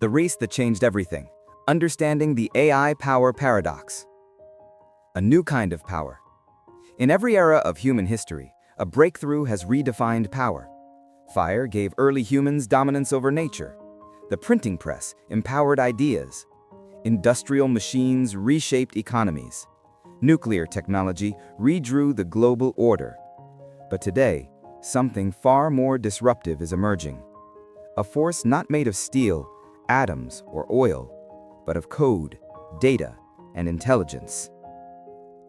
The race that changed everything. Understanding the AI power paradox. A new kind of power. In every era of human history, a breakthrough has redefined power. Fire gave early humans dominance over nature. The printing press empowered ideas. Industrial machines reshaped economies. Nuclear technology redrew the global order. But today, something far more disruptive is emerging. A force not made of steel, atoms, or oil, but of code, data, and intelligence.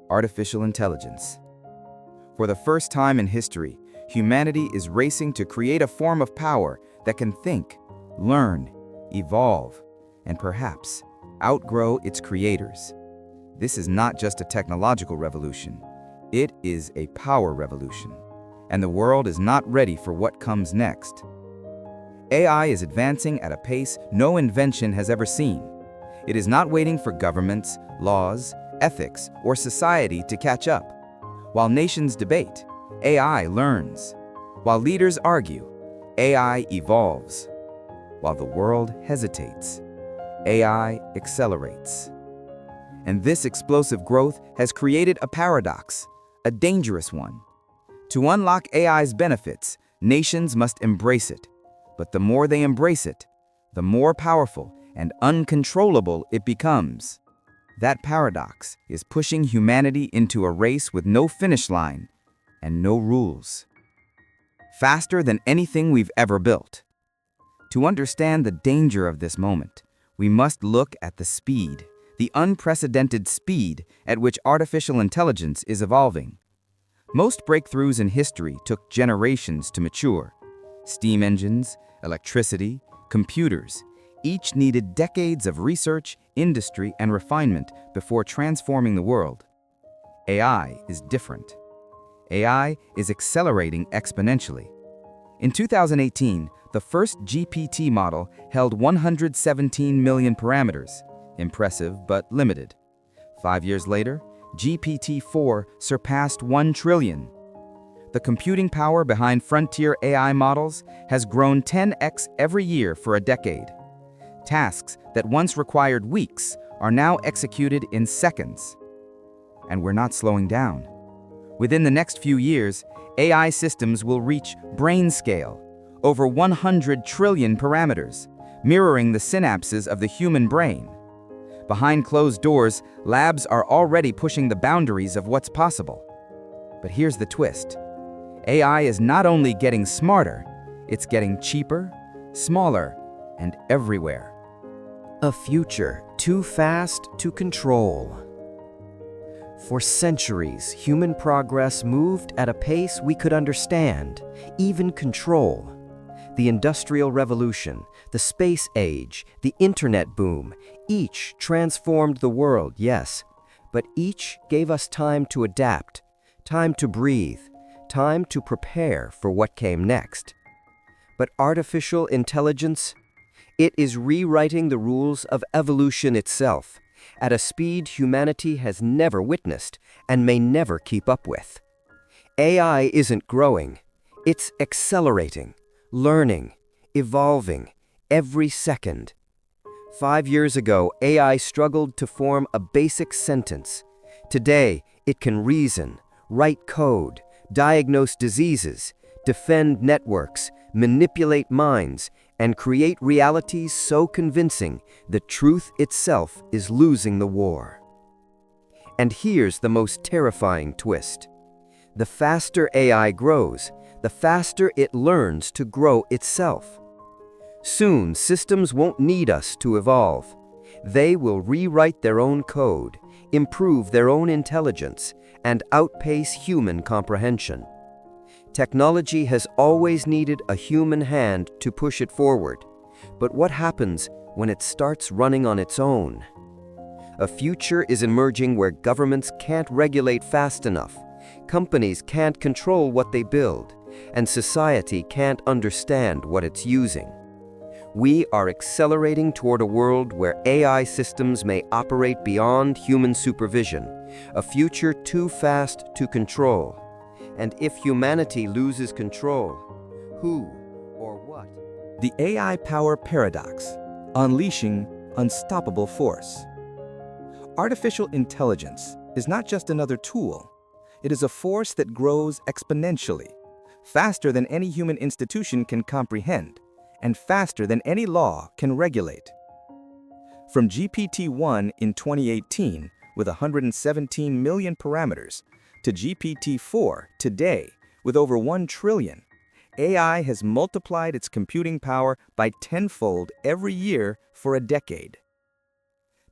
Artificial intelligence. For the first time in history, humanity is racing to create a form of power that can think, learn, evolve, and perhaps outgrow its creators. This is not just a technological revolution. It is a power revolution. And the world is not ready for what comes next. AI is advancing at a pace no invention has ever seen. It is not waiting for governments, laws, ethics, or society to catch up. While nations debate, AI learns. While leaders argue, AI evolves. While the world hesitates, AI accelerates. And this explosive growth has created a paradox, a dangerous one. To unlock AI's benefits, nations must embrace it. But the more they embrace it, the more powerful and uncontrollable it becomes. That paradox is pushing humanity into a race with no finish line and no rules. Faster than anything we've ever built. To understand the danger of this moment, we must look at the speed, the unprecedented speed at which artificial intelligence is evolving. Most breakthroughs in history took generations to mature. Steam engines, electricity, computers, each needed decades of research, industry, and refinement before transforming the world. AI is different. AI is accelerating exponentially. In 2018, the first GPT model held 117 million parameters. Impressive, but limited. 5 years later, GPT-4 surpassed 1 trillion. The computing power behind frontier AI models has grown 10x every year for a decade. Tasks that once required weeks are now executed in seconds. And we're not slowing down. Within the next few years, AI systems will reach brain scale, over 100 trillion parameters, mirroring the synapses of the human brain. Behind closed doors, labs are already pushing the boundaries of what's possible. But here's the twist. AI is not only getting smarter, it's getting cheaper, smaller, and everywhere. A future too fast to control. For centuries, human progress moved at a pace we could understand, even control. The Industrial Revolution, the space age, the internet boom, each transformed the world, yes, but each gave us time to adapt, time to breathe, time to prepare for what came next. But artificial intelligence, it is rewriting the rules of evolution itself at a speed humanity has never witnessed and may never keep up with. AI isn't growing, it's accelerating, learning, evolving every second. 5 years ago, AI struggled to form a basic sentence. Today, it can reason, write code, diagnose diseases, defend networks, manipulate minds, and create realities so convincing that truth itself is losing the war. And here's the most terrifying twist. The faster AI grows, the faster it learns to grow itself. Soon, systems won't need us to evolve. They will rewrite their own code, improve their own intelligence, and outpace human comprehension. Technology has always needed a human hand to push it forward. But what happens when it starts running on its own? A future is emerging where governments can't regulate fast enough, companies can't control what they build, and society can't understand what it's using. We are accelerating toward a world where AI systems may operate beyond human supervision, a future too fast to control. And if humanity loses control, who or what? The AI power paradox. unleashing unstoppable force. Artificial intelligence is not just another tool. It is a force that grows exponentially, faster than any human institution can comprehend, and faster than any law can regulate. From GPT-1 in 2018 with 117 million parameters to GPT-4 today with over 1 trillion, AI has multiplied its computing power by tenfold every year for a decade.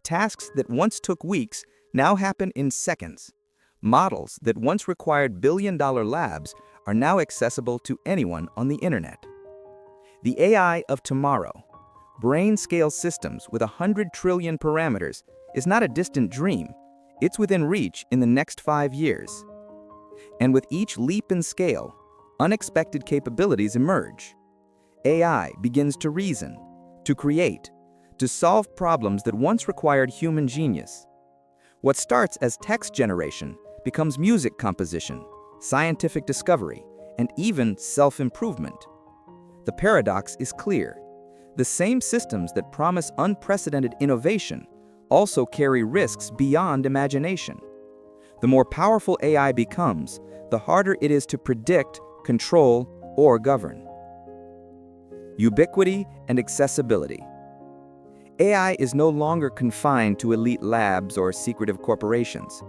Tasks that once took weeks now happen in seconds. Models that once required billion-dollar labs are now accessible to anyone on the internet. The AI of tomorrow, brain-scale systems with 100 trillion parameters, is not a distant dream. It's within reach in the next 5 years. And with each leap in scale, unexpected capabilities emerge. AI begins to reason, to create, to solve problems that once required human genius. What starts as text generation becomes music composition, scientific discovery, and even self-improvement. The paradox is clear. The same systems that promise unprecedented innovation also carry risks beyond imagination. The more powerful AI becomes, the harder it is to predict, control, or govern. Ubiquity and accessibility. AI is no longer confined to elite labs or secretive corporations.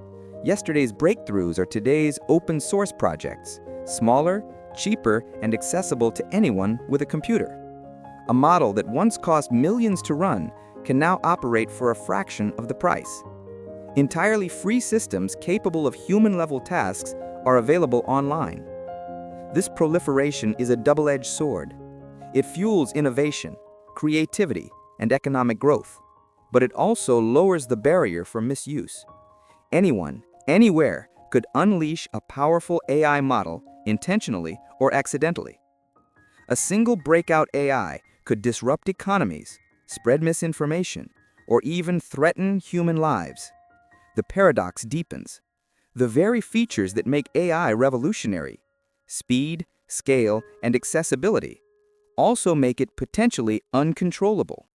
Yesterday's breakthroughs are today's open-source projects, smaller, cheaper, and accessible to anyone with a computer. A model that once cost millions to run can now operate for a fraction of the price. Entirely free systems capable of human-level tasks are available online. This proliferation is a double-edged sword. It fuels innovation, creativity, and economic growth, but it also lowers the barrier for misuse. Anyone, anywhere, could unleash a powerful AI model intentionally or accidentally. A single breakout AI could disrupt economies, spread misinformation, or even threaten human lives. The paradox deepens. The very features that make AI revolutionary, speed, scale, and accessibility, also make it potentially uncontrollable.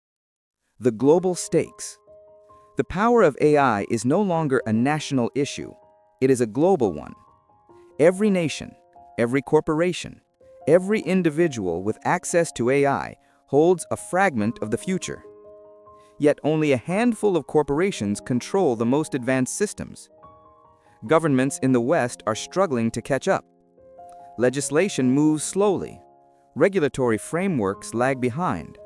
The global stakes. The power of AI is no longer a national issue. It is a global one. Every nation, every corporation, every individual with access to AI holds a fragment of the future. Yet only a handful of corporations control the most advanced systems. Governments in the West are struggling to catch up. Legislation moves slowly. Regulatory frameworks lag behind.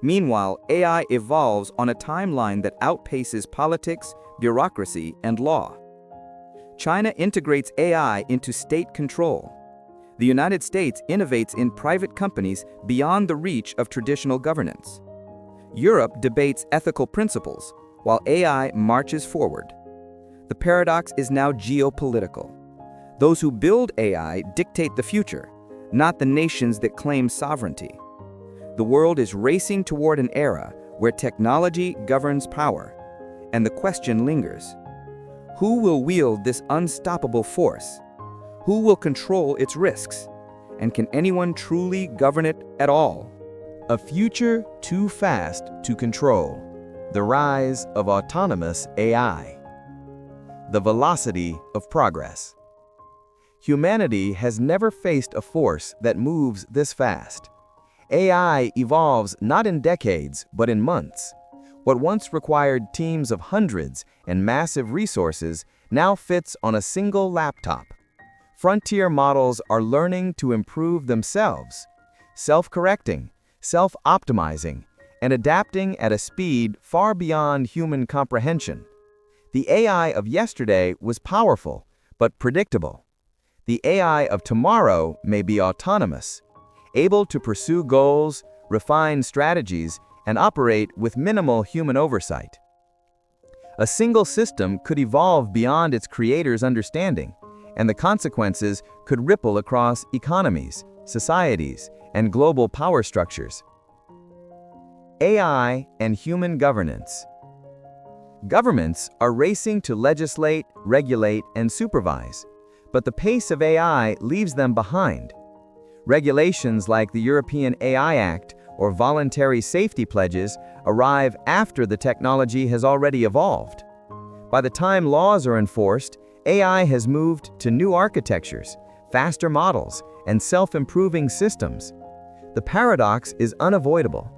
Meanwhile, AI evolves on a timeline that outpaces politics, bureaucracy, and law. China integrates AI into state control. The United States innovates in private companies beyond the reach of traditional governance. Europe debates ethical principles, while AI marches forward. The paradox is now geopolitical. Those who build AI dictate the future, not the nations that claim sovereignty. The world is racing toward an era where technology governs power, and the question lingers. Who will wield this unstoppable force? Who will control its risks? And can anyone truly govern it at all? A future too fast to control. The rise of autonomous AI. The velocity of progress. Humanity has never faced a force that moves this fast. AI evolves not in decades, but in months. What once required teams of hundreds and massive resources now fits on a single laptop. Frontier models are learning to improve themselves, self-correcting, self-optimizing, and adapting at a speed far beyond human comprehension. The AI of yesterday was powerful, but predictable. The AI of tomorrow may be autonomous, able to pursue goals, refine strategies, and operate with minimal human oversight. A single system could evolve beyond its creator's understanding, and the consequences could ripple across economies, societies, and global power structures. AI and human governance. Governments are racing to legislate, regulate, and supervise, but the pace of AI leaves them behind. Regulations like the European AI Act or voluntary safety pledges arrive after the technology has already evolved. By the time laws are enforced, AI has moved to new architectures, faster models, and self-improving systems. The paradox is unavoidable.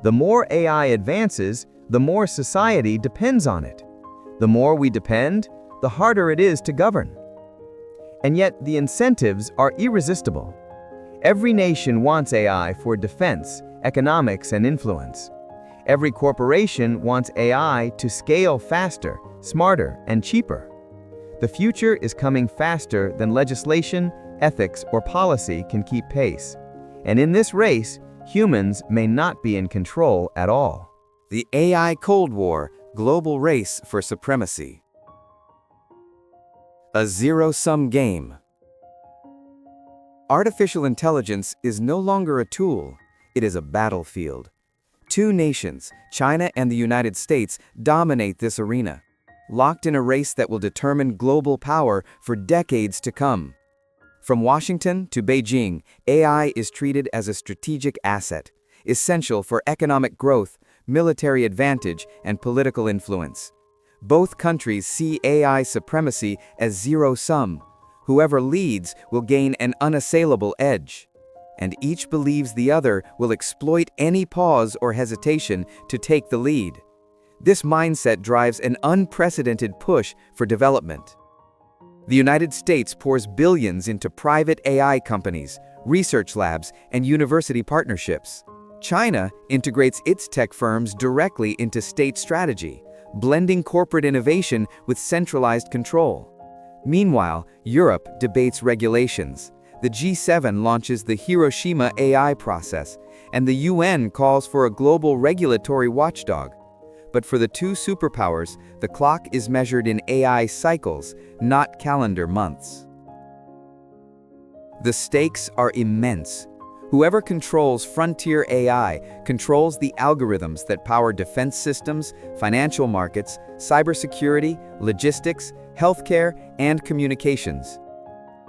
The more AI advances, the more society depends on it. The more we depend, the harder it is to govern. And yet, the incentives are irresistible. Every nation wants AI for defense, economics, and influence. Every corporation wants AI to scale faster, smarter, and cheaper. The future is coming faster than legislation, ethics, or policy can keep pace. And in this race, humans may not be in control at all. The AI Cold War, global race for supremacy. A zero-sum game. Artificial intelligence is no longer a tool, it is a battlefield. Two nations, China and the United States, dominate this arena, locked in a race that will determine global power for decades to come. From Washington to Beijing, AI is treated as a strategic asset, essential for economic growth, military advantage, and political influence. Both countries see AI supremacy as zero-sum. Whoever leads will gain an unassailable edge. And each believes the other will exploit any pause or hesitation to take the lead. This mindset drives an unprecedented push for development. The United States pours billions into private AI companies, research labs, and university partnerships. China integrates its tech firms directly into state strategy, blending corporate innovation with centralized control. Meanwhile, Europe debates regulations. The G7 launches the Hiroshima AI process, and the UN calls for a global regulatory watchdog. But for the two superpowers, the clock is measured in AI cycles, not calendar months. The stakes are immense. Whoever controls frontier AI controls the algorithms that power defense systems, financial markets, cybersecurity, logistics, healthcare, and communications.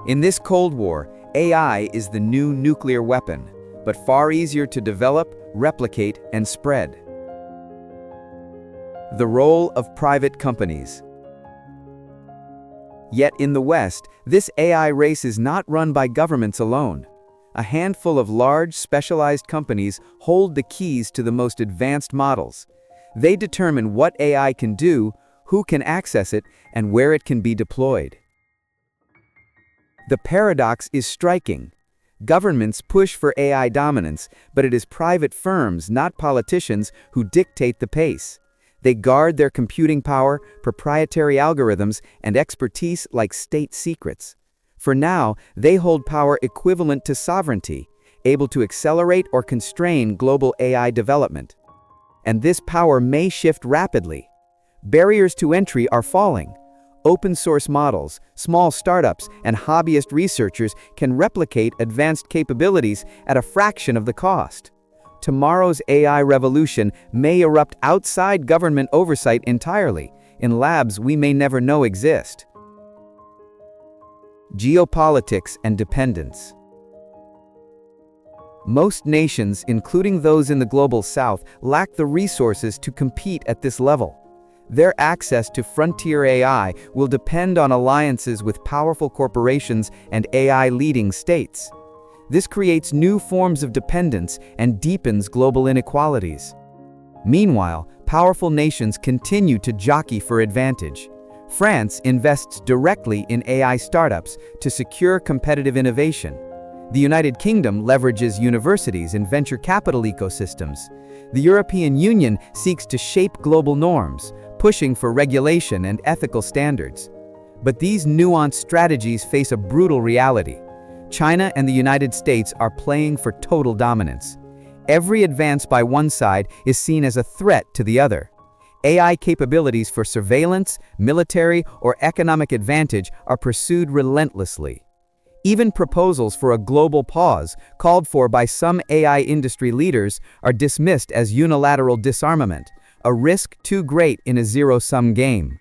In this Cold War, AI is the new nuclear weapon, but far easier to develop, replicate, and spread. The role of private companies. Yet in the West, this AI race is not run by governments alone. A handful of large, specialized companies hold the keys to the most advanced models. They determine what AI can do, who can access it, and where it can be deployed. The paradox is striking. Governments push for AI dominance, but it is private firms, not politicians, who dictate the pace. They guard their computing power, proprietary algorithms, and expertise like state secrets. For now, they hold power equivalent to sovereignty, able to accelerate or constrain global AI development. And this power may shift rapidly. Barriers to entry are falling. Open-source models, small startups, and hobbyist researchers can replicate advanced capabilities at a fraction of the cost. Tomorrow's AI revolution may erupt outside government oversight entirely, in labs we may never know exist. Geopolitics and dependence. Most nations, including those in the global south, lack the resources to compete at this level. Their access to frontier AI will depend on alliances with powerful corporations and AI-leading states. This creates new forms of dependence and deepens global inequalities. Meanwhile, powerful nations continue to jockey for advantage. France invests directly in AI startups to secure competitive innovation. The United Kingdom leverages universities and venture capital ecosystems. The European Union seeks to shape global norms, pushing for regulation and ethical standards. But these nuanced strategies face a brutal reality. China and the United States are playing for total dominance. Every advance by one side is seen as a threat to the other. AI capabilities for surveillance, military, or economic advantage are pursued relentlessly. Even proposals for a global pause, called for by some AI industry leaders, are dismissed as unilateral disarmament, a risk too great in a zero-sum game.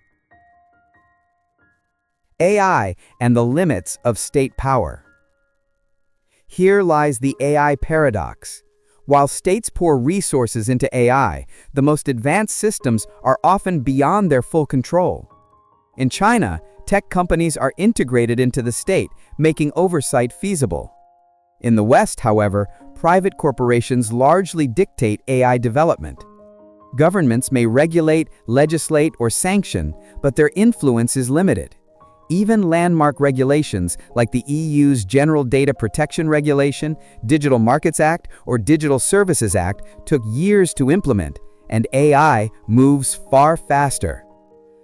AI and the limits of state power. Here lies the AI paradox. While states pour resources into AI, the most advanced systems are often beyond their full control. In China, tech companies are integrated into the state, making oversight feasible. In the West, however, private corporations largely dictate AI development. Governments may regulate, legislate, or sanction, but their influence is limited. Even landmark regulations like the EU's General Data Protection Regulation, Digital Markets Act, or Digital Services Act took years to implement, and AI moves far faster.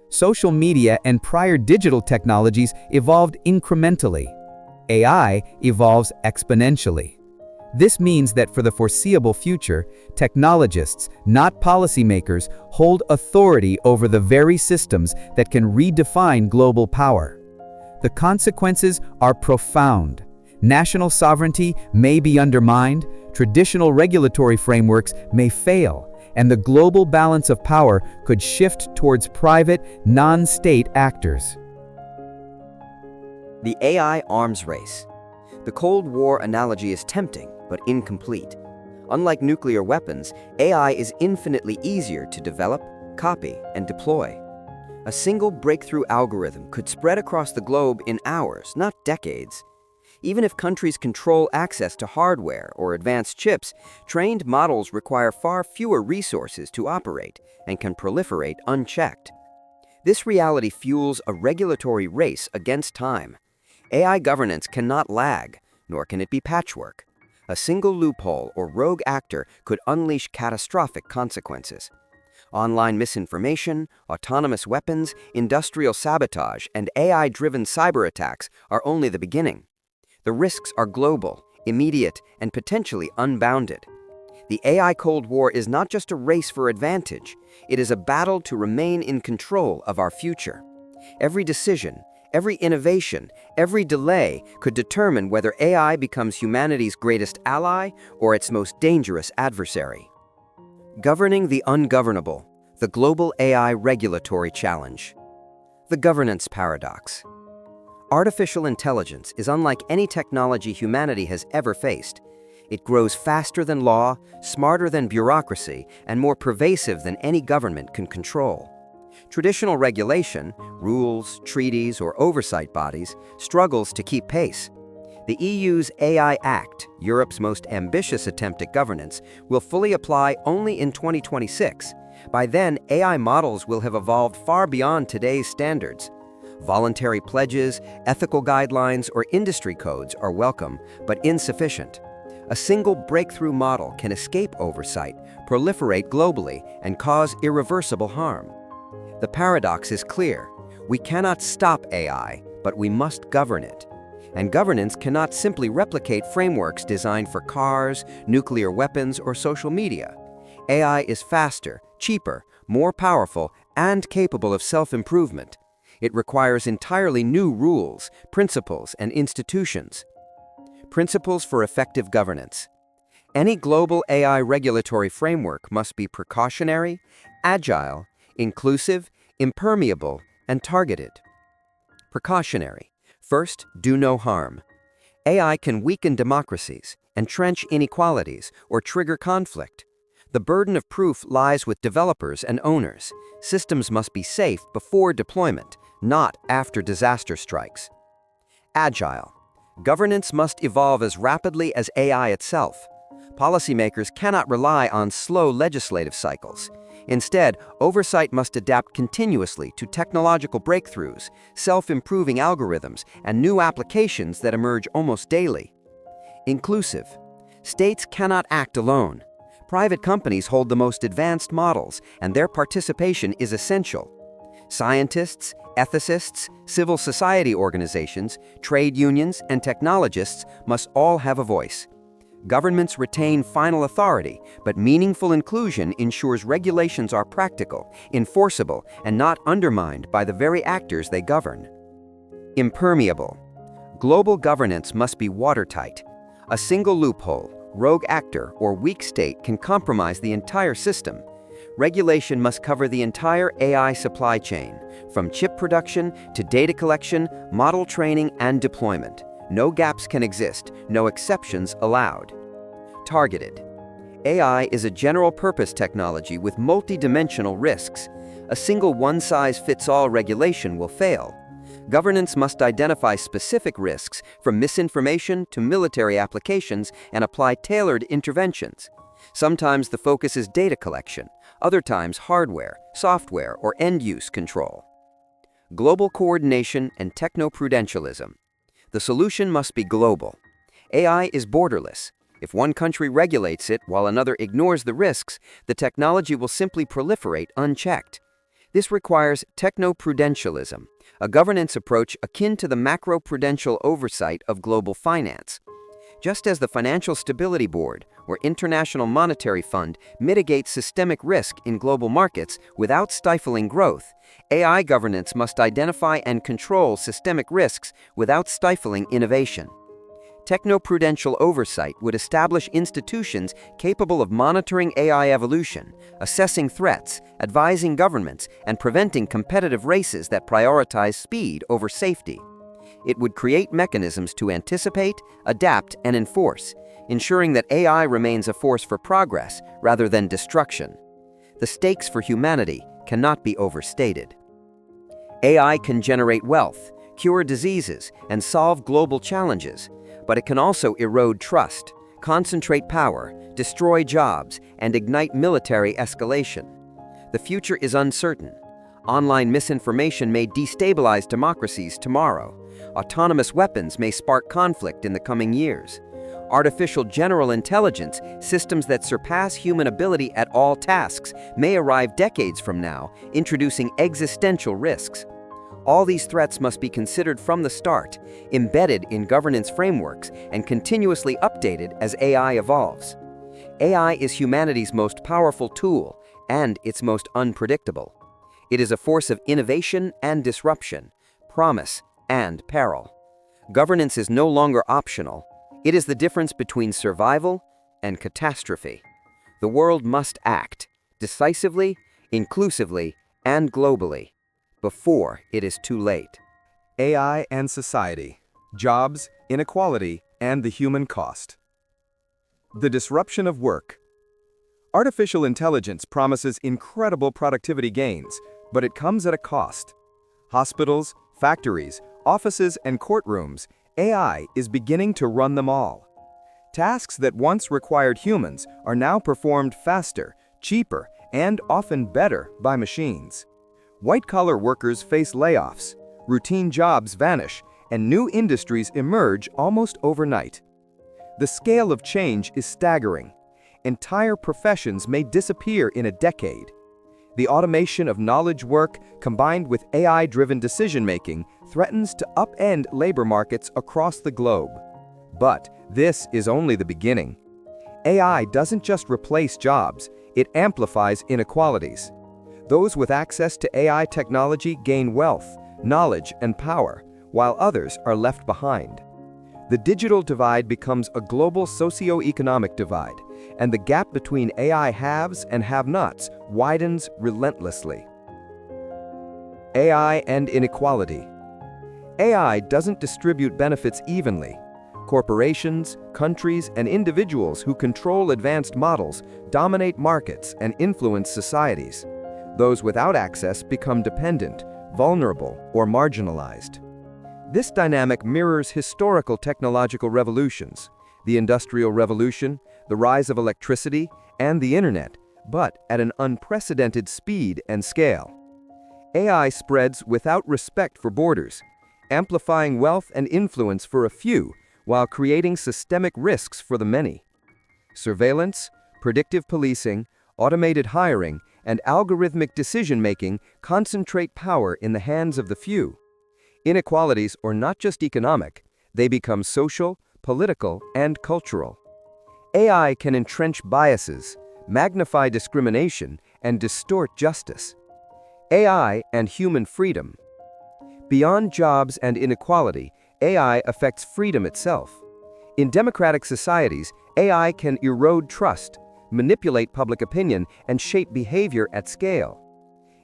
Social media and prior digital technologies evolved incrementally. AI evolves exponentially. This means that for the foreseeable future, technologists, not policymakers, hold authority over the very systems that can redefine global power. The consequences are profound. National sovereignty may be undermined, traditional regulatory frameworks may fail, and the global balance of power could shift towards private, non-state actors. The AI arms race. The Cold War analogy is tempting, but incomplete. Unlike nuclear weapons, AI is infinitely easier to develop, copy, and deploy. A single breakthrough algorithm could spread across the globe in hours, not decades. Even if countries control access to hardware or advanced chips, trained models require far fewer resources to operate and can proliferate unchecked. This reality fuels a regulatory race against time. AI governance cannot lag, nor can it be patchwork. A single loophole or rogue actor could unleash catastrophic consequences. Online misinformation, autonomous weapons, industrial sabotage, and AI-driven cyber attacks are only the beginning. The risks are global, immediate, and potentially unbounded. The AI Cold War is not just a race for advantage, it is a battle to remain in control of our future. Every decision, every innovation, every delay could determine whether AI becomes humanity's greatest ally or its most dangerous adversary. Governing the ungovernable, the global AI regulatory challenge. The governance paradox. Artificial intelligence is unlike any technology humanity has ever faced. It grows faster than law, smarter than bureaucracy, and more pervasive than any government can control. Traditional regulation, rules, treaties, or oversight bodies, struggles to keep pace. The EU's AI Act, Europe's most ambitious attempt at governance, will fully apply only in 2026. By then, AI models will have evolved far beyond today's standards. Voluntary pledges, ethical guidelines, or industry codes are welcome, but insufficient. A single breakthrough model can escape oversight, proliferate globally, and cause irreversible harm. The paradox is clear. We cannot stop AI, but we must govern it. And governance cannot simply replicate frameworks designed for cars, nuclear weapons, or social media. AI is faster, cheaper, more powerful, and capable of self-improvement. It requires entirely new rules, principles, and institutions. Principles for effective governance. Any global AI regulatory framework must be precautionary, agile, inclusive, impermeable, and targeted. Precautionary. First, do no harm. AI can weaken democracies, entrench inequalities, or trigger conflict. The burden of proof lies with developers and owners. Systems must be safe before deployment, not after disaster strikes. Agile. Governance must evolve as rapidly as AI itself. Policymakers cannot rely on slow legislative cycles. Instead, oversight must adapt continuously to technological breakthroughs, self-improving algorithms, and new applications that emerge almost daily. Inclusive. States cannot act alone. Private companies hold the most advanced models, and their participation is essential. Scientists, ethicists, civil society organizations, trade unions, and technologists must all have a voice. Governments retain final authority, but meaningful inclusion ensures regulations are practical, enforceable, and not undermined by the very actors they govern. Impermeable. Global governance must be watertight. A single loophole, rogue actor, or weak state can compromise the entire system. Regulation must cover the entire AI supply chain, from chip production to data collection, model training, and deployment. No gaps can exist, no exceptions allowed. Targeted. AI is a general-purpose technology with multi-dimensional risks. A single one-size-fits-all regulation will fail. Governance must identify specific risks, from misinformation to military applications, and apply tailored interventions. Sometimes the focus is data collection, other times hardware, software, or end-use control. Global coordination and technoprudentialism. The solution must be global. AI is borderless. If one country regulates it while another ignores the risks, the technology will simply proliferate unchecked. This requires technoprudentialism, a governance approach akin to the macroprudential oversight of global finance. Just as the Financial Stability Board or International Monetary Fund mitigates systemic risk in global markets without stifling growth, AI governance must identify and control systemic risks without stifling innovation. Technoprudential oversight would establish institutions capable of monitoring AI evolution, assessing threats, advising governments, and preventing competitive races that prioritize speed over safety. It would create mechanisms to anticipate, adapt, and enforce, ensuring that AI remains a force for progress rather than destruction. The stakes for humanity cannot be overstated. AI can generate wealth, cure diseases, and solve global challenges, but it can also erode trust, concentrate power, destroy jobs, and ignite military escalation. The future is uncertain. Online misinformation may destabilize democracies tomorrow. Autonomous weapons may spark conflict in the coming years. Artificial general intelligence, systems that surpass human ability at all tasks, may arrive decades from now, introducing existential risks. All these threats must be considered from the start, embedded in governance frameworks, and continuously updated as AI evolves. AI is humanity's most powerful tool and its most unpredictable. It is a force of innovation and disruption, promise and peril. Governance is no longer optional. It is the difference between survival and catastrophe. The world must act decisively, inclusively, and globally before it is too late. AI and society, jobs, inequality, and the human cost. The disruption of work. Artificial intelligence promises incredible productivity gains, but it comes at a cost. Hospitals, factories, offices, and courtrooms, AI is beginning to run them all. Tasks that once required humans are now performed faster, cheaper, and often better by machines. White-collar workers face layoffs, routine jobs vanish, and new industries emerge almost overnight. The scale of change is staggering. Entire professions may disappear in a decade. The automation of knowledge work, combined with AI-driven decision-making, threatens to upend labor markets across the globe. But this is only the beginning. AI doesn't just replace jobs, it amplifies inequalities. Those with access to AI technology gain wealth, knowledge, and power, while others are left behind. The digital divide becomes a global socio-economic divide, and the gap between AI haves and have-nots widens relentlessly. AI and inequality. AI doesn't distribute benefits evenly. Corporations, countries, and individuals who control advanced models dominate markets and influence societies. Those without access become dependent, vulnerable, or marginalized. This dynamic mirrors historical technological revolutions, the Industrial Revolution, the rise of electricity, and the Internet, but at an unprecedented speed and scale. AI spreads without respect for borders, amplifying wealth and influence for a few while creating systemic risks for the many. Surveillance, predictive policing, automated hiring, and algorithmic decision-making concentrate power in the hands of the few. Inequalities are not just economic, they become social, political, and cultural. AI can entrench biases, magnify discrimination, and distort justice. AI and human freedom. Beyond jobs and inequality, AI affects freedom itself. In democratic societies, AI can erode trust, manipulate public opinion, and shape behavior at scale.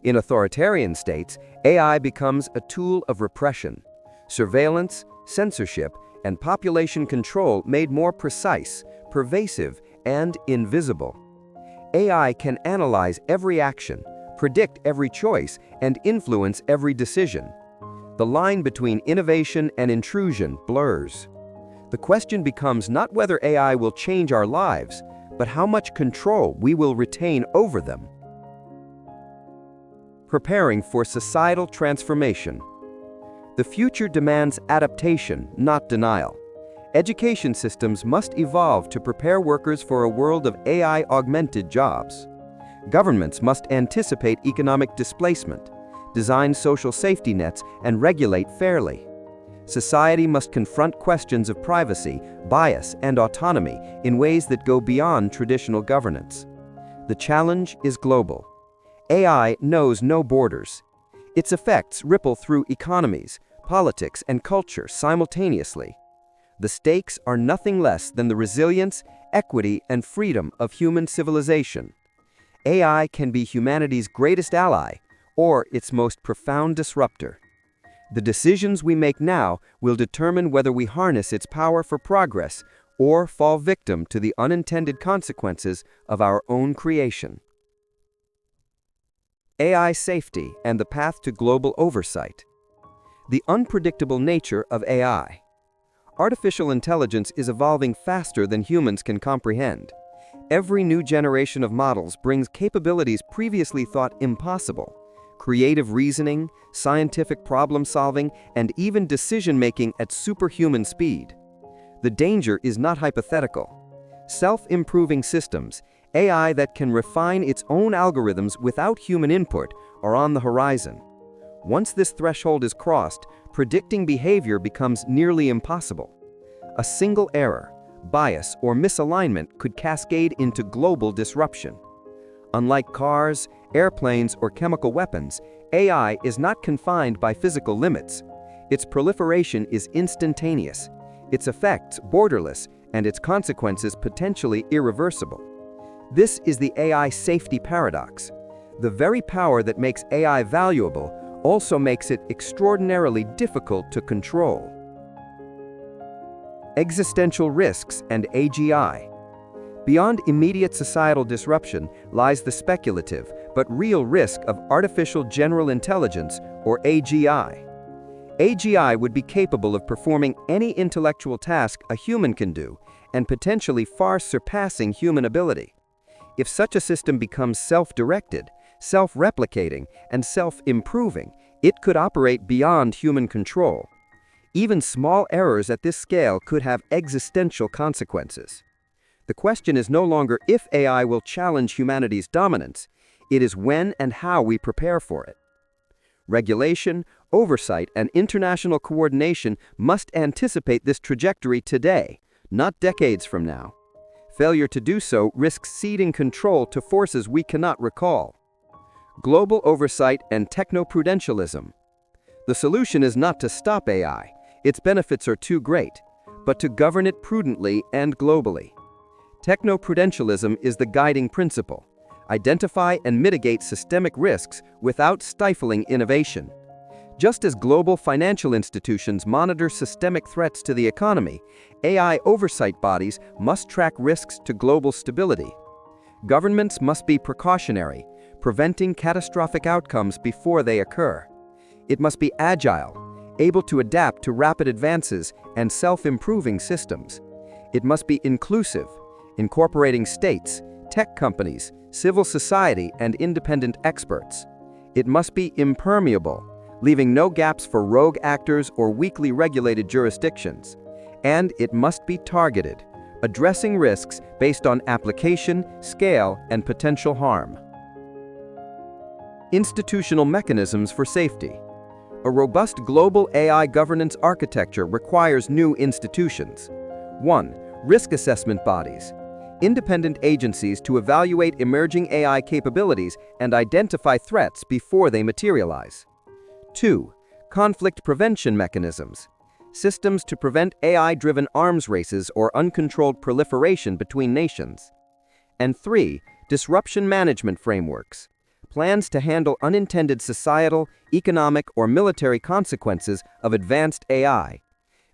In authoritarian states, AI becomes a tool of repression. Surveillance, censorship, and population control made more precise, pervasive, and invisible. AI can analyze every action, predict every choice, and influence every decision. The line between innovation and intrusion blurs. The question becomes not whether AI will change our lives, but how much control we will retain over them. Preparing for societal transformation. The future demands adaptation, not denial. Education systems must evolve to prepare workers for a world of AI-augmented jobs. Governments must anticipate economic displacement, design social safety nets, and regulate fairly. Society must confront questions of privacy, bias, and autonomy in ways that go beyond traditional governance. The challenge is global. AI knows no borders. Its effects ripple through economies, politics, and culture simultaneously. The stakes are nothing less than the resilience, equity, and freedom of human civilization. AI can be humanity's greatest ally, or its most profound disruptor. The decisions we make now will determine whether we harness its power for progress or fall victim to the unintended consequences of our own creation. AI safety and the path to global oversight. The unpredictable nature of AI. Artificial intelligence is evolving faster than humans can comprehend. Every new generation of models brings capabilities previously thought impossible. Creative reasoning, scientific problem-solving, and even decision-making at superhuman speed. The danger is not hypothetical. Self-improving systems, AI that can refine its own algorithms without human input, are on the horizon. Once this threshold is crossed, predicting behavior becomes nearly impossible. A single error, bias, or misalignment could cascade into global disruption. Unlike cars, airplanes, or chemical weapons, AI is not confined by physical limits. Its proliferation is instantaneous, its effects borderless, and its consequences potentially irreversible. This is the AI safety paradox. The very power that makes AI valuable also makes it extraordinarily difficult to control. Existential risks and AGI. Beyond immediate societal disruption lies the speculative but real risk of artificial general intelligence, or AGI. AGI would be capable of performing any intellectual task a human can do, and potentially far surpassing human ability. If such a system becomes self-directed, self-replicating, and self-improving, it could operate beyond human control. Even small errors at this scale could have existential consequences. The question is no longer if AI will challenge humanity's dominance, it is when and how we prepare for it. Regulation, oversight, and international coordination must anticipate this trajectory today, not decades from now. Failure to do so risks ceding control to forces we cannot recall. Global oversight and technoprudentialism. The solution is not to stop AI, its benefits are too great, but to govern it prudently and globally. Technoprudentialism is the guiding principle. Identify and mitigate systemic risks without stifling innovation. Just as global financial institutions monitor systemic threats to the economy, AI oversight bodies must track risks to global stability. Governments must be precautionary, preventing catastrophic outcomes before they occur. It must be agile, able to adapt to rapid advances and self-improving systems. It must be inclusive, incorporating states, tech companies, civil society, and independent experts. It must be impermeable, leaving no gaps for rogue actors or weakly regulated jurisdictions. And it must be targeted, addressing risks based on application, scale, and potential harm. Institutional mechanisms for safety. A robust global AI governance architecture requires new institutions. 1. Risk assessment bodies. Independent agencies to evaluate emerging AI capabilities and identify threats before they materialize. 2. Conflict prevention mechanisms. Systems to prevent AI-driven arms races or uncontrolled proliferation between nations. And 3. Disruption management frameworks. Plans to handle unintended societal, economic, or military consequences of advanced AI.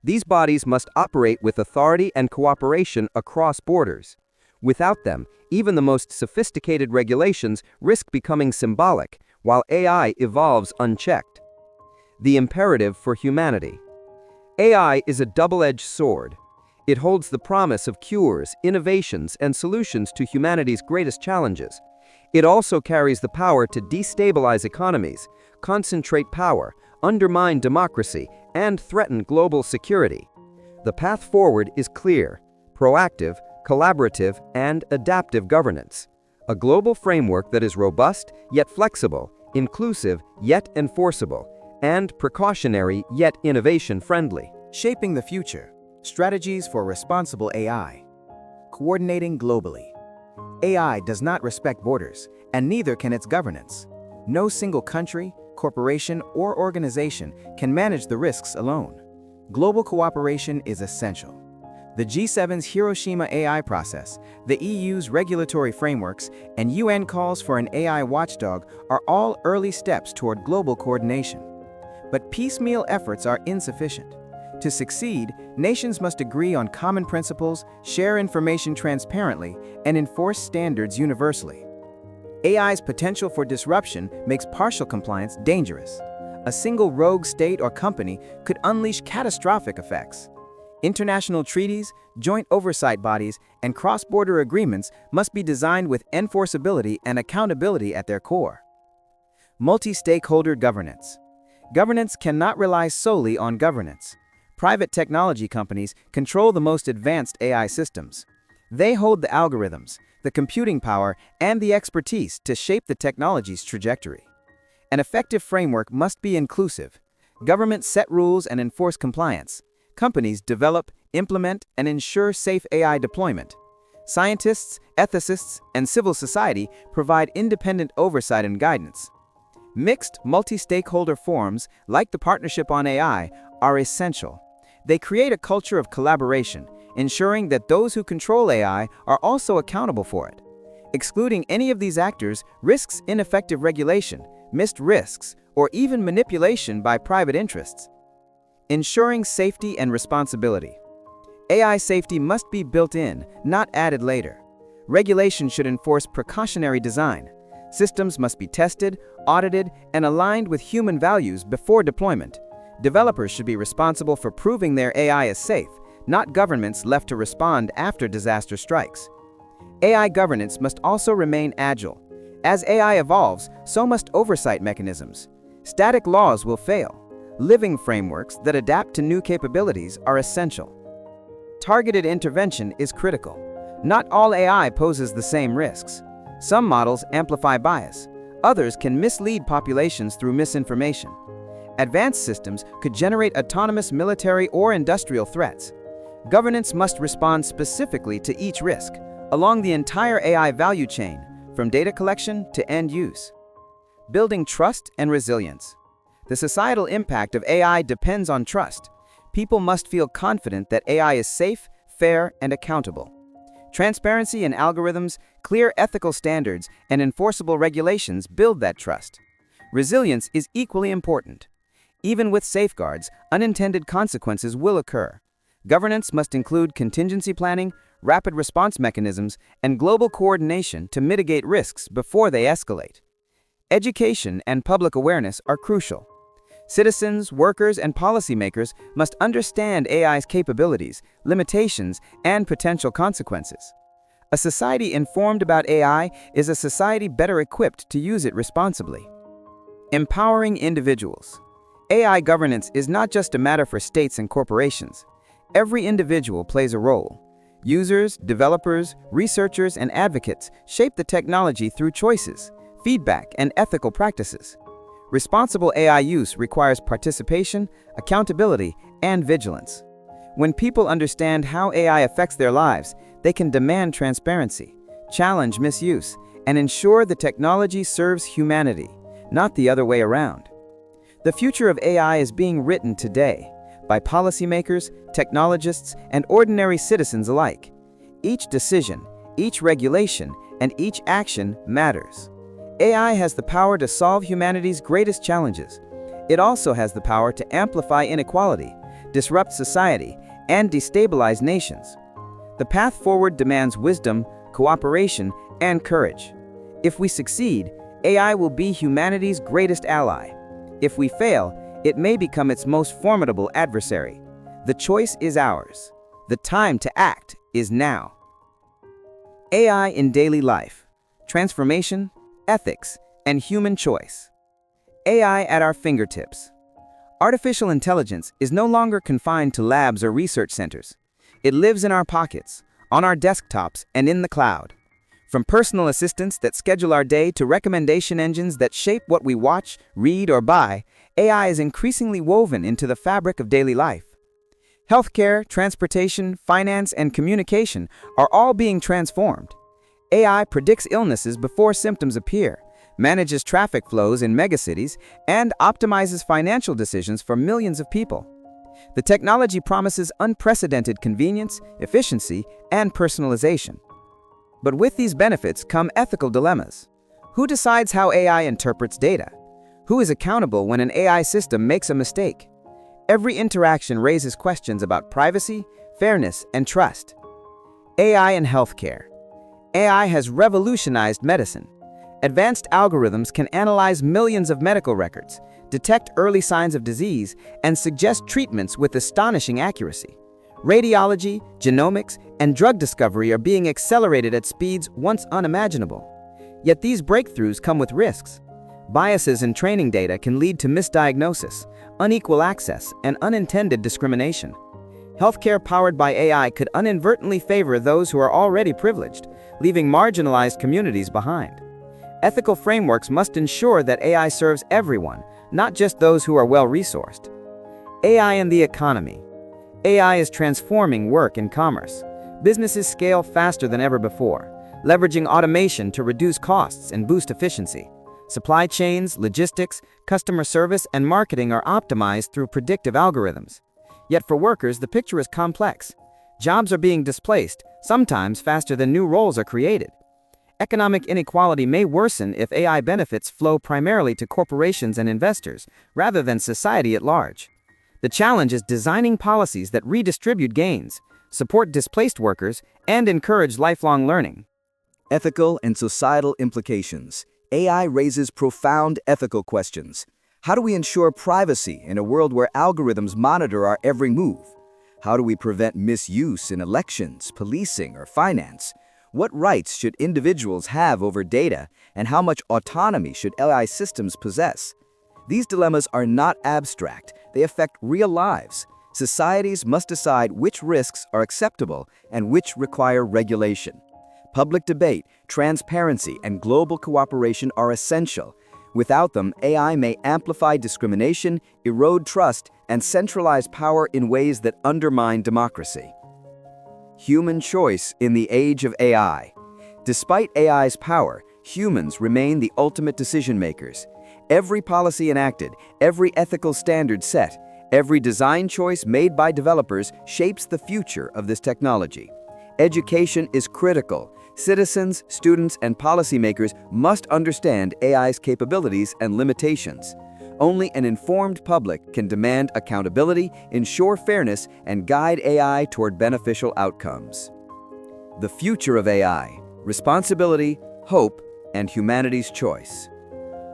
These bodies must operate with authority and cooperation across borders. Without them, even the most sophisticated regulations risk becoming symbolic, while AI evolves unchecked. The imperative for humanity. AI is a double-edged sword. It holds the promise of cures, innovations, and solutions to humanity's greatest challenges. It also carries the power to destabilize economies, concentrate power, undermine democracy, and threaten global security. The path forward is clear: proactive, collaborative, and adaptive governance. A global framework that is robust yet flexible, inclusive yet enforceable, and precautionary yet innovation-friendly. Shaping the future. Strategies for responsible AI. Coordinating globally. AI does not respect borders, and neither can its governance. No single country, corporation, or organization can manage the risks alone. Global cooperation is essential. The G7's Hiroshima AI process, the EU's regulatory frameworks, and UN calls for an AI watchdog are all early steps toward global coordination. But piecemeal efforts are insufficient. To succeed, nations must agree on common principles, share information transparently, and enforce standards universally. AI's potential for disruption makes partial compliance dangerous. A single rogue state or company could unleash catastrophic effects. International treaties, joint oversight bodies, and cross-border agreements must be designed with enforceability and accountability at their core. Multi-stakeholder governance. Governance cannot rely solely on governance. Private technology companies control the most advanced AI systems. They hold the algorithms, the computing power, and the expertise to shape the technology's trajectory. An effective framework must be inclusive. Governments set rules and enforce compliance. Companies develop, implement, and ensure safe AI deployment. Scientists, ethicists, and civil society provide independent oversight and guidance. Mixed, multi-stakeholder forums, like the Partnership on AI, are essential. They create a culture of collaboration, ensuring that those who control AI are also accountable for it. Excluding any of these actors risks ineffective regulation, missed risks, or even manipulation by private interests. Ensuring safety and responsibility. AI safety must be built in, not added later. Regulation should enforce precautionary design. Systems must be tested, audited, and aligned with human values before deployment. Developers should be responsible for proving their AI is safe, not governments left to respond after disaster strikes. AI governance must also remain agile. As AI evolves, so must oversight mechanisms. Static laws will fail. Living frameworks that adapt to new capabilities are essential. Targeted intervention is critical. Not all AI poses the same risks. Some models amplify bias. Others can mislead populations through misinformation. Advanced systems could generate autonomous military or industrial threats. Governance must respond specifically to each risk, along the entire AI value chain, from data collection to end use. Building trust and resilience. The societal impact of AI depends on trust. People must feel confident that AI is safe, fair, and accountable. Transparency in algorithms, clear ethical standards, and enforceable regulations build that trust. Resilience is equally important. Even with safeguards, unintended consequences will occur. Governance must include contingency planning, rapid response mechanisms, and global coordination to mitigate risks before they escalate. Education and public awareness are crucial. Citizens, workers, and policymakers must understand AI's capabilities, limitations, and potential consequences. A society informed about AI is a society better equipped to use it responsibly. Empowering individuals. AI governance is not just a matter for states and corporations. Every individual plays a role. Users, developers, researchers, and advocates shape the technology through choices, feedback, and ethical practices. Responsible AI use requires participation, accountability, and vigilance. When people understand how AI affects their lives, they can demand transparency, challenge misuse, and ensure the technology serves humanity, not the other way around. The future of AI is being written today by policymakers, technologists, and ordinary citizens alike. Each decision, each regulation, and each action matters. AI has the power to solve humanity's greatest challenges. It also has the power to amplify inequality, disrupt society, and destabilize nations. The path forward demands wisdom, cooperation, and courage. If we succeed, AI will be humanity's greatest ally. If we fail, it may become its most formidable adversary. The choice is ours. The time to act is now. AI in daily life, transformation, ethics, and human choice. AI at our fingertips. Artificial intelligence is no longer confined to labs or research centers. It lives in our pockets, on our desktops, and in the cloud. From personal assistants that schedule our day to recommendation engines that shape what we watch, read, or buy, AI is increasingly woven into the fabric of daily life. Healthcare, transportation, finance, and communication are all being transformed. AI predicts illnesses before symptoms appear, manages traffic flows in megacities, and optimizes financial decisions for millions of people. The technology promises unprecedented convenience, efficiency, and personalization. But with these benefits come ethical dilemmas. Who decides how AI interprets data? Who is accountable when an AI system makes a mistake? Every interaction raises questions about privacy, fairness, and trust. AI in healthcare. AI has revolutionized medicine. Advanced algorithms can analyze millions of medical records, detect early signs of disease, and suggest treatments with astonishing accuracy. Radiology, genomics, and drug discovery are being accelerated at speeds once unimaginable. Yet these breakthroughs come with risks. Biases in training data can lead to misdiagnosis, unequal access, and unintended discrimination. Healthcare powered by AI could inadvertently favor those who are already privileged, leaving marginalized communities behind. Ethical frameworks must ensure that AI serves everyone, not just those who are well-resourced. AI in the economy. AI is transforming work and commerce. Businesses scale faster than ever before, leveraging automation to reduce costs and boost efficiency. Supply chains, logistics, customer service, and marketing are optimized through predictive algorithms. Yet for workers, the picture is complex. Jobs are being displaced, sometimes faster than new roles are created. Economic inequality may worsen if AI benefits flow primarily to corporations and investors, rather than society at large. The challenge is designing policies that redistribute gains, support displaced workers, and encourage lifelong learning. Ethical and societal implications. AI raises profound ethical questions. How do we ensure privacy in a world where algorithms monitor our every move? How do we prevent misuse in elections, policing, or finance? What rights should individuals have over data, and how much autonomy should AI systems possess? These dilemmas are not abstract, they affect real lives. Societies must decide which risks are acceptable and which require regulation. Public debate, transparency, and global cooperation are essential. Without them, AI may amplify discrimination, erode trust, and centralize power in ways that undermine democracy. Human choice in the age of AI. Despite AI's power, humans remain the ultimate decision makers. Every policy enacted, every ethical standard set, every design choice made by developers shapes the future of this technology. Education is critical. Citizens, students, and policymakers must understand AI's capabilities and limitations. Only an informed public can demand accountability, ensure fairness, and guide AI toward beneficial outcomes. The future of AI: responsibility, hope, and humanity's choice.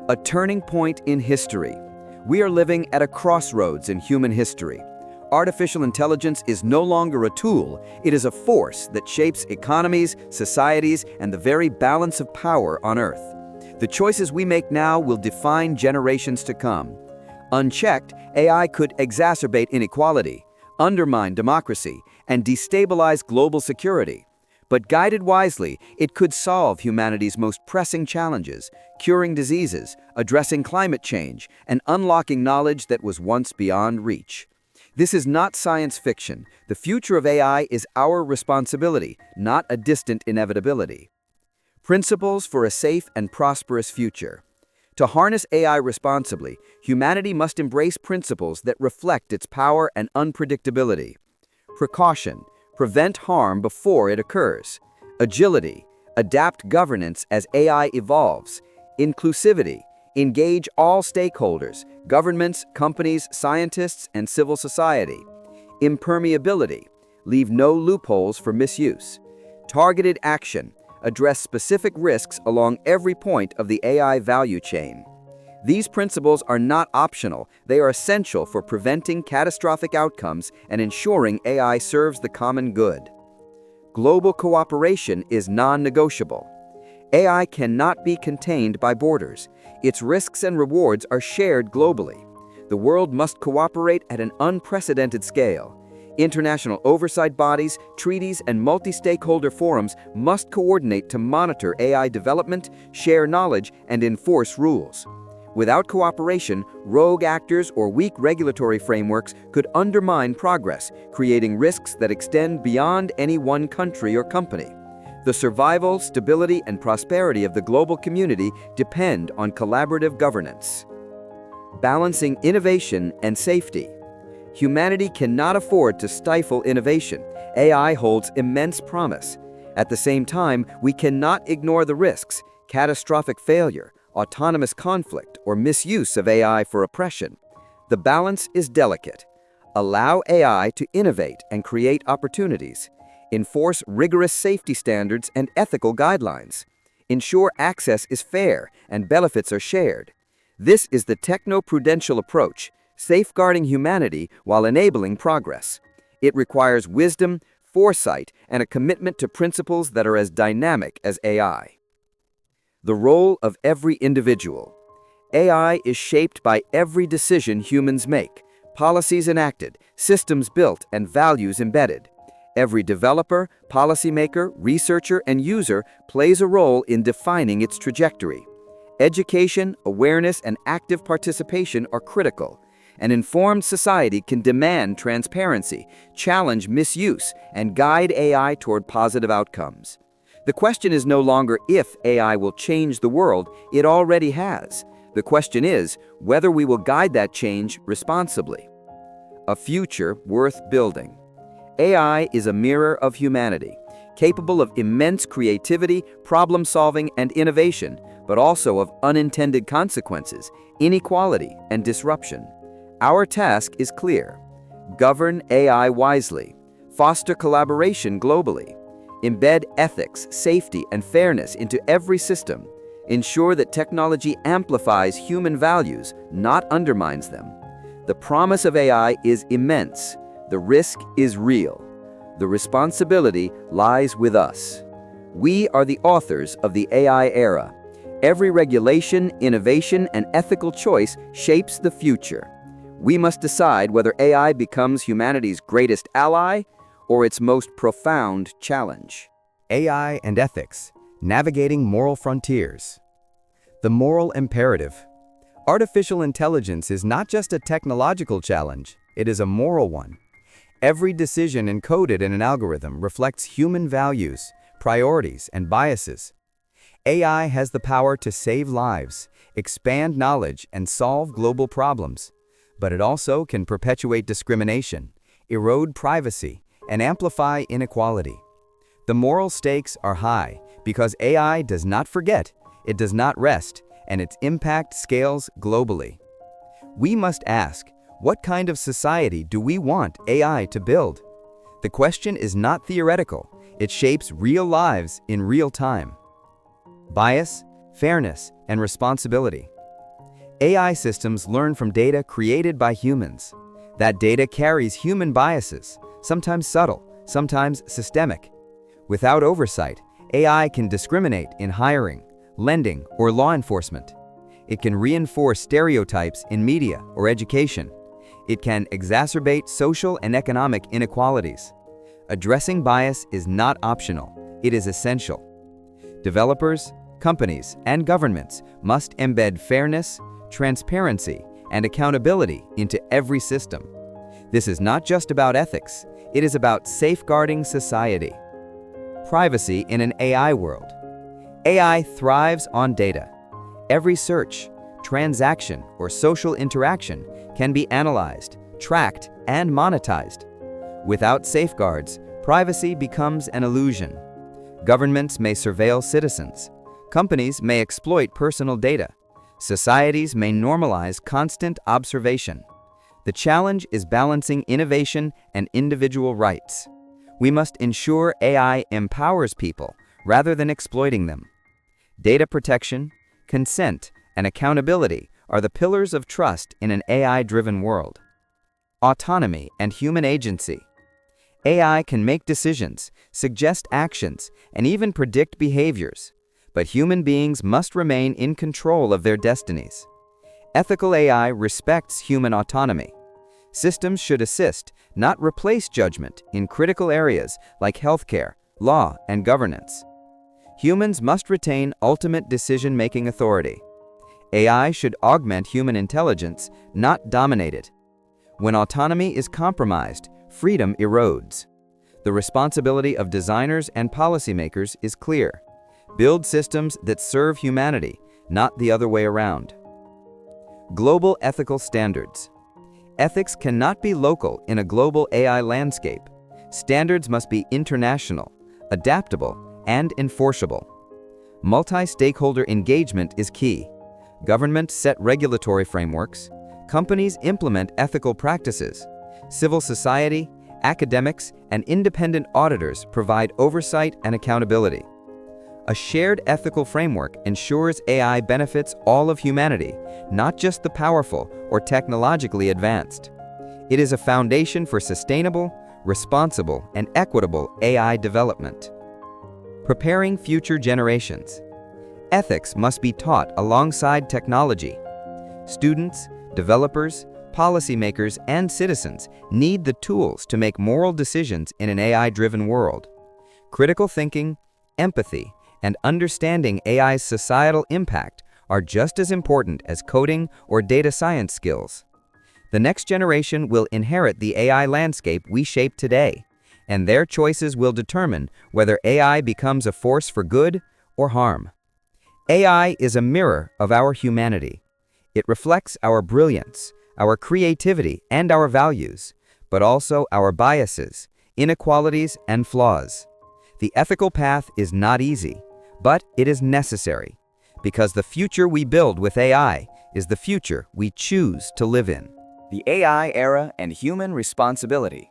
A turning point in history. We are living at a crossroads in human history. Artificial intelligence is no longer a tool, it is a force that shapes economies, societies, and the very balance of power on Earth. The choices we make now will define generations to come. Unchecked, AI could exacerbate inequality, undermine democracy, and destabilize global security. But guided wisely, it could solve humanity's most pressing challenges, curing diseases, addressing climate change, and unlocking knowledge that was once beyond reach. This is not science fiction. The future of AI is our responsibility, not a distant inevitability. Principles for a safe and prosperous future. To harness AI responsibly, humanity must embrace principles that reflect its power and unpredictability. Precaution. Prevent harm before it occurs. Agility. Adapt governance as AI evolves. Inclusivity. Engage all stakeholders, governments, companies, scientists, and civil society. Impermeability. Leave no loopholes for misuse. Targeted action. address specific risks along every point of the AI value chain. These principles are not optional, they are essential for preventing catastrophic outcomes and ensuring AI serves the common good. Global cooperation is non-negotiable. AI cannot be contained by borders. Its risks and rewards are shared globally. The world must cooperate at an unprecedented scale. International oversight bodies, treaties, and multi-stakeholder forums must coordinate to monitor AI development, share knowledge, and enforce rules. Without cooperation, rogue actors or weak regulatory frameworks could undermine progress, creating risks that extend beyond any one country or company. The survival, stability, and prosperity of the global community depend on collaborative governance. Balancing innovation and safety. Humanity cannot afford to stifle innovation. AI holds immense promise. At the same time, we cannot ignore the risks: catastrophic failure, autonomous conflict, or misuse of AI for oppression. The balance is delicate. Allow AI to innovate and create opportunities. Enforce rigorous safety standards and ethical guidelines. Ensure access is fair and benefits are shared. This is the techno-prudential approach, safeguarding humanity while enabling progress. It requires wisdom, foresight, and a commitment to principles that are as dynamic as AI. The role of every individual. AI is shaped by every decision humans make, policies enacted, systems built, and values embedded. Every developer, policymaker, researcher, and user plays a role in defining its trajectory. Education, awareness, and active participation are critical. An informed society can demand transparency, challenge misuse, and guide AI toward positive outcomes. The question is no longer if AI will change the world, it already has. The question is whether we will guide that change responsibly. A future worth building. AI is a mirror of humanity, capable of immense creativity, problem-solving, and innovation, but also of unintended consequences, inequality, and disruption. Our task is clear: govern AI wisely, foster collaboration globally, embed ethics, safety, and fairness into every system, ensure that technology amplifies human values, not undermines them. The promise of AI is immense. The risk is real. The responsibility lies with us. We are the authors of the AI era. Every regulation, innovation, and ethical choice shapes the future. We must decide whether AI becomes humanity's greatest ally or its most profound challenge. AI and ethics, navigating moral frontiers. The moral imperative. Artificial intelligence is not just a technological challenge, it is a moral one. Every decision encoded in an algorithm reflects human values, priorities, and biases. AI has the power to save lives, expand knowledge, and solve global problems. But it also can perpetuate discrimination, erode privacy, and amplify inequality. The moral stakes are high because AI does not forget, it does not rest, and its impact scales globally. We must ask, what kind of society do we want AI to build? The question is not theoretical, it shapes real lives in real time. Bias, fairness, and responsibility. AI systems learn from data created by humans. That data carries human biases, sometimes subtle, sometimes systemic. Without oversight, AI can discriminate in hiring, lending, or law enforcement. It can reinforce stereotypes in media or education. It can exacerbate social and economic inequalities. Addressing bias is not optional, it is essential. Developers, companies, and governments must embed fairness, transparency, and accountability into every system. This is not just about ethics, it is about safeguarding society. Privacy in an AI world. AI thrives on data. Every search, transaction, or social interaction can be analyzed, tracked, and monetized. Without safeguards, privacy becomes an illusion. Governments may surveil citizens. Companies may exploit personal data. Societies may normalize constant observation. The challenge is balancing innovation and individual rights. We must ensure AI empowers people rather than exploiting them. Data protection, consent, and accountability are the pillars of trust in an AI-driven world. Autonomy and human agency. AI can make decisions, suggest actions, and even predict behaviors, but human beings must remain in control of their destinies. Ethical AI respects human autonomy. Systems should assist, not replace judgment in critical areas like healthcare, law, and governance. Humans must retain ultimate decision-making authority. AI should augment human intelligence, not dominate it. When autonomy is compromised, freedom erodes. The responsibility of designers and policymakers is clear. Build systems that serve humanity, not the other way around. Global ethical standards. Ethics cannot be local in a global AI landscape. Standards must be international, adaptable, and enforceable. Multi-stakeholder engagement is key. Governments set regulatory frameworks. Companies implement ethical practices. Civil society, academics, and independent auditors provide oversight and accountability. A shared ethical framework ensures AI benefits all of humanity, not just the powerful or technologically advanced. It is a foundation for sustainable, responsible, and equitable AI development. Preparing future generations. Ethics must be taught alongside technology. Students, developers, policymakers, and citizens need the tools to make moral decisions in an AI-driven world. Critical thinking, empathy, and understanding AI's societal impact are just as important as coding or data science skills. The next generation will inherit the AI landscape we shape today, and their choices will determine whether AI becomes a force for good or harm. AI is a mirror of our humanity. It reflects our brilliance, our creativity, and our values, but also our biases, inequalities, and flaws. The ethical path is not easy, but it is necessary, because the future we build with AI is the future we choose to live in. The AI era and human responsibility.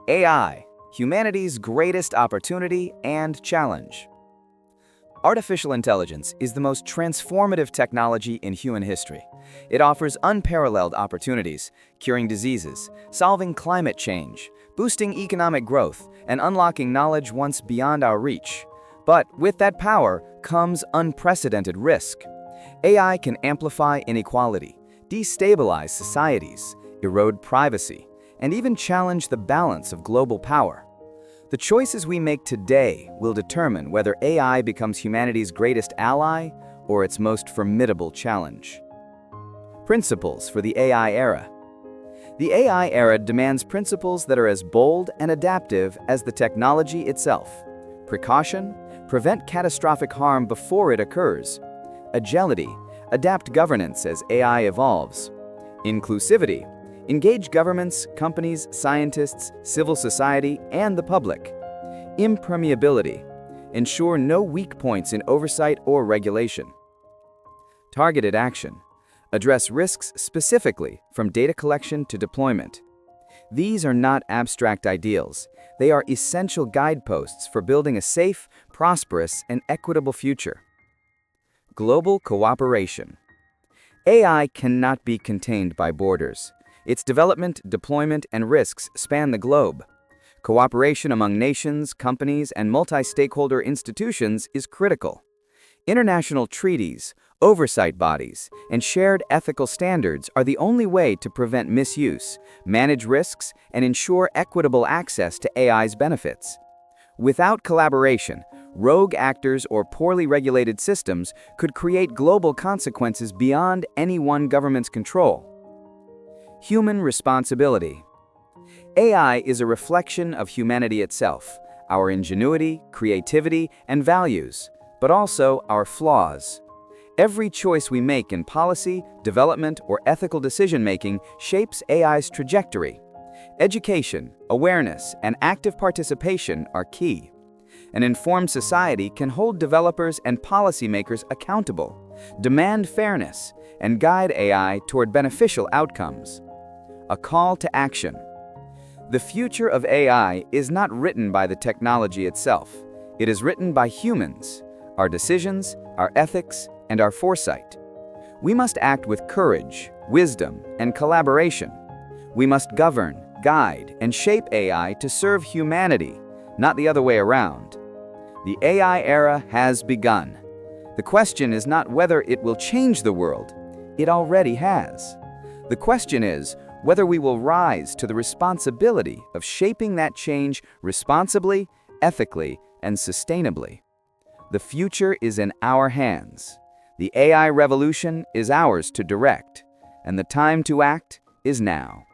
AI, humanity's greatest opportunity and challenge. Artificial intelligence is the most transformative technology in human history. It offers unparalleled opportunities, curing diseases, solving climate change, boosting economic growth, and unlocking knowledge once beyond our reach. But with that power comes unprecedented risk. AI can amplify inequality, destabilize societies, erode privacy, and even challenge the balance of global power. The choices we make today will determine whether AI becomes humanity's greatest ally or its most formidable challenge. Principles for the AI era. The AI era demands principles that are as bold and adaptive as the technology itself. Precaution, prevent catastrophic harm before it occurs. Agility, adapt governance as AI evolves. Inclusivity, engage governments, companies, scientists, civil society, and the public. Impermeability, ensure no weak points in oversight or regulation. Targeted action, address risks specifically from data collection to deployment. These are not abstract ideals. They are essential guideposts for building a safe, prosperous, and equitable future. Global cooperation. AI cannot be contained by borders. Its development, deployment, and risks span the globe. Cooperation among nations, companies, and multi-stakeholder institutions is critical. International treaties, oversight bodies, and shared ethical standards are the only way to prevent misuse, manage risks, and ensure equitable access to AI's benefits. Without collaboration, rogue actors or poorly regulated systems could create global consequences beyond any one government's control. Human responsibility. AI is a reflection of humanity itself, our ingenuity, creativity, and values, but also our flaws. Every choice we make in policy, development, or ethical decision-making shapes AI's trajectory. Education, awareness, and active participation are key. An informed society can hold developers and policymakers accountable, demand fairness, and guide AI toward beneficial outcomes. A call to action. The future of AI is not written by the technology itself. It is written by humans, our decisions, our ethics, and our foresight. We must act with courage, wisdom, and collaboration. We must govern, guide, and shape AI to serve humanity, not the other way around. The AI era has begun. The question is not whether it will change the world. It already has. The question is whether we will rise to the responsibility of shaping that change responsibly, ethically, and sustainably. The future is in our hands. The AI revolution is ours to direct, and the time to act is now.